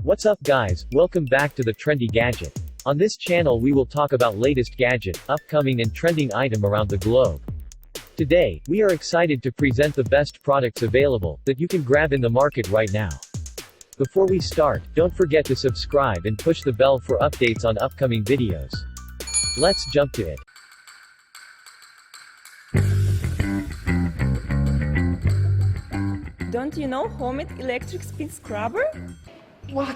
What's up guys, welcome back to the Trendy Gadget. On this channel we will talk about latest gadget, upcoming and trending item around the globe. Today, we are excited to present the best products available, that you can grab in the market right now. Before we start, don't forget to subscribe and push the bell for updates on upcoming videos. Let's jump to it. Don't you know Homitt electric speed scrubber? What?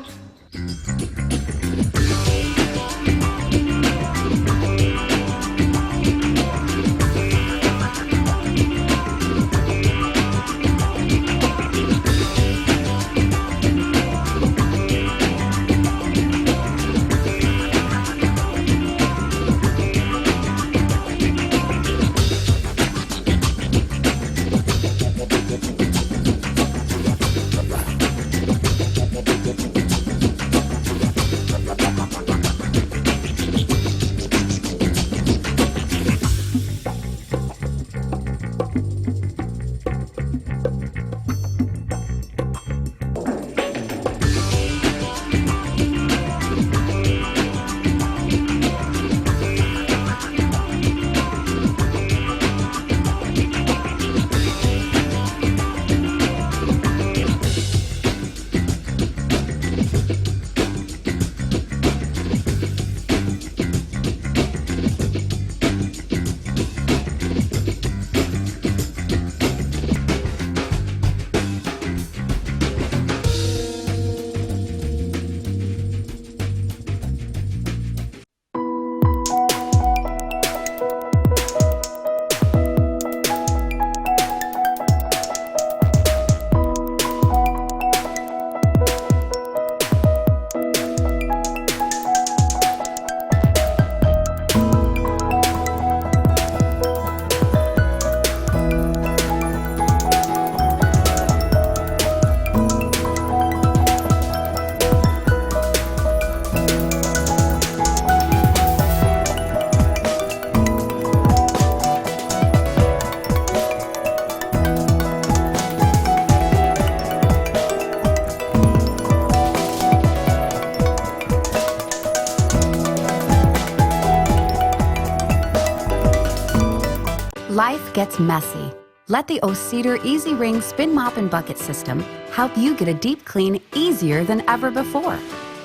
Life gets messy. Let the O-Cedar EasyWring Spin Mop and Bucket System help you get a deep clean easier than ever before.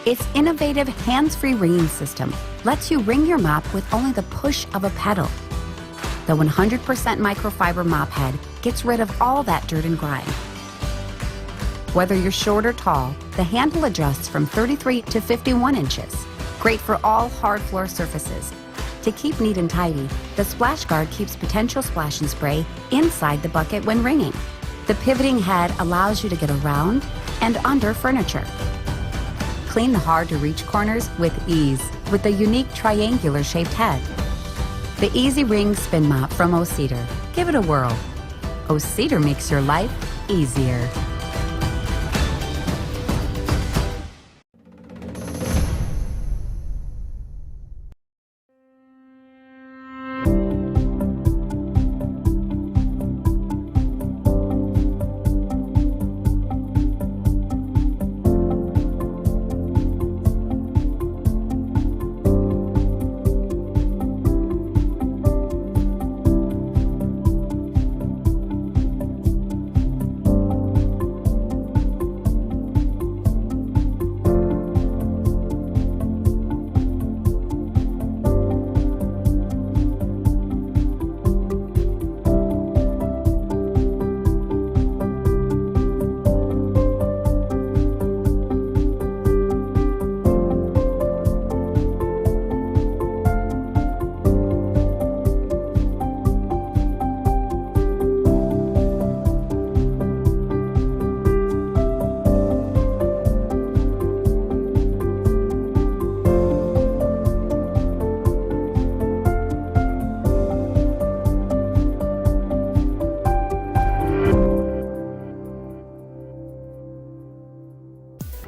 Its innovative hands-free wringing system lets you wring your mop with only the push of a pedal. The 100% microfiber mop head gets rid of all that dirt and grime. Whether you're short or tall, the handle adjusts from 33 to 51 inches. Great for all hard floor surfaces. To keep neat and tidy, the splash guard keeps potential splash and spray inside the bucket when wringing. The pivoting head allows you to get around and under furniture. Clean the hard-to-reach corners with ease with the unique triangular shaped head. The EasyWring Spin Mop from O-Cedar. Give it a whirl. O-Cedar makes your life easier.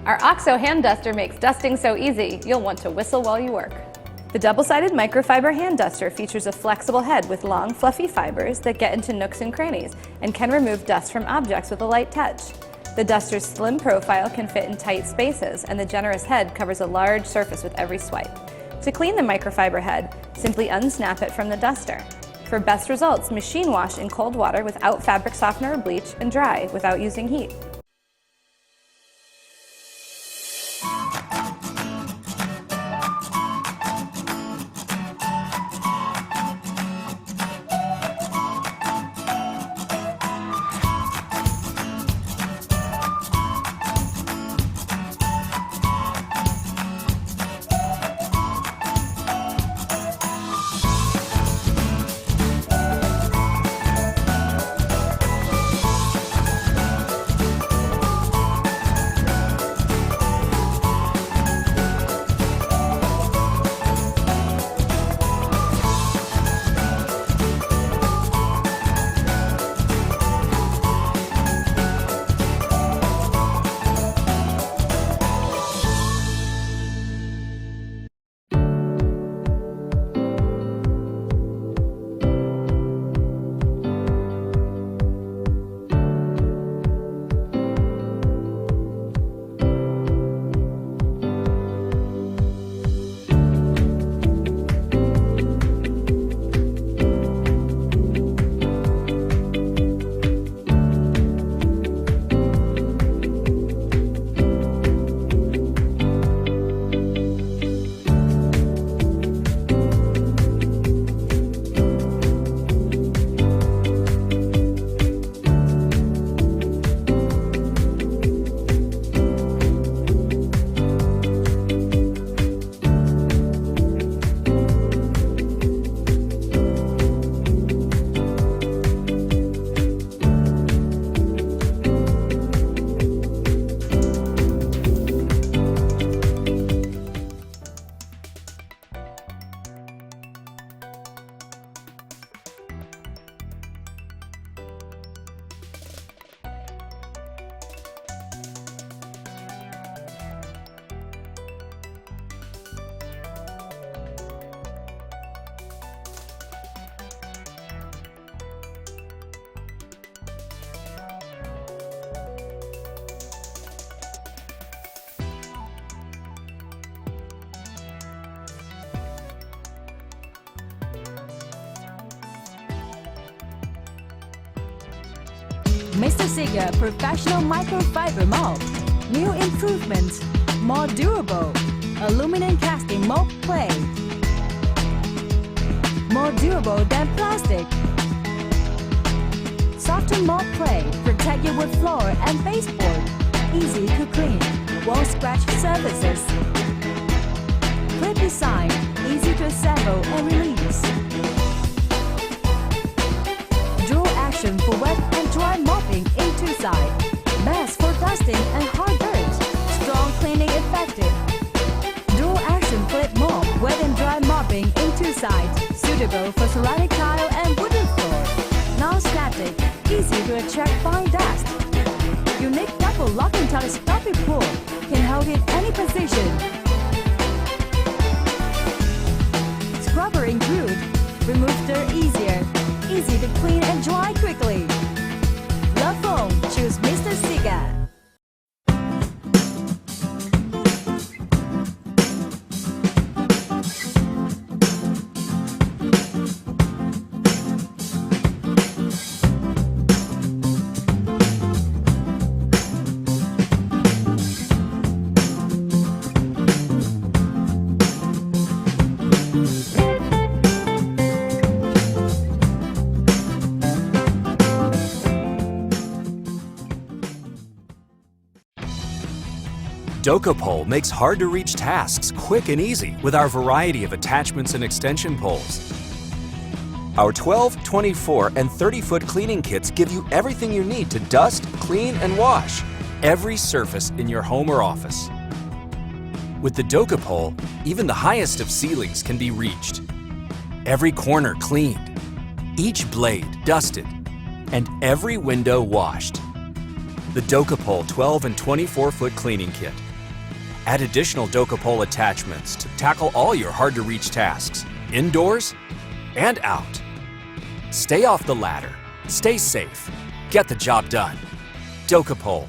Our OXO hand duster makes dusting so easy, you'll want to whistle while you work. The double-sided microfiber hand duster features a flexible head with long, fluffy fibers that get into nooks and crannies and can remove dust from objects with a light touch. The duster's slim profile can fit in tight spaces, and the generous head covers a large surface with every swipe. To clean the microfiber head, simply unsnap it from the duster. For best results, machine wash in cold water without fabric softener or bleach and dry without using heat. MR.SIGA Professional Microfiber Mop. New improvements, more durable. Aluminum casting mop plate. More durable than plastic. Softer mop plate, protect your wood floor and baseboard. Easy to clean, won't scratch surfaces. Clip design, easy to assemble and release. Dual action for wet and dry mopping in two sides. Best for dusting and hard dirt. Strong cleaning effective. Dual action flip mop, wet and dry mopping in two sides. Suitable for ceramic tile and wooden floor. Non-static, easy to attract fine dust. Unique double locking telescopic pull, can hold in any position. Scrubber include, remove dirt easier, easy to clean and dry quickly. Love foam, choose MR.SIGA. DocaPole makes hard-to-reach tasks quick and easy with our variety of attachments and extension poles. Our 12, 24, and 30-foot cleaning kits give you everything you need to dust, clean, and wash every surface in your home or office. With the DocaPole, even the highest of ceilings can be reached. Every corner cleaned, each blade dusted, and every window washed. The DocaPole 12 and 24-foot cleaning kit. Add additional DocaPole attachments to tackle all your hard-to-reach tasks, indoors and out. Stay off the ladder, stay safe, get the job done. DocaPole.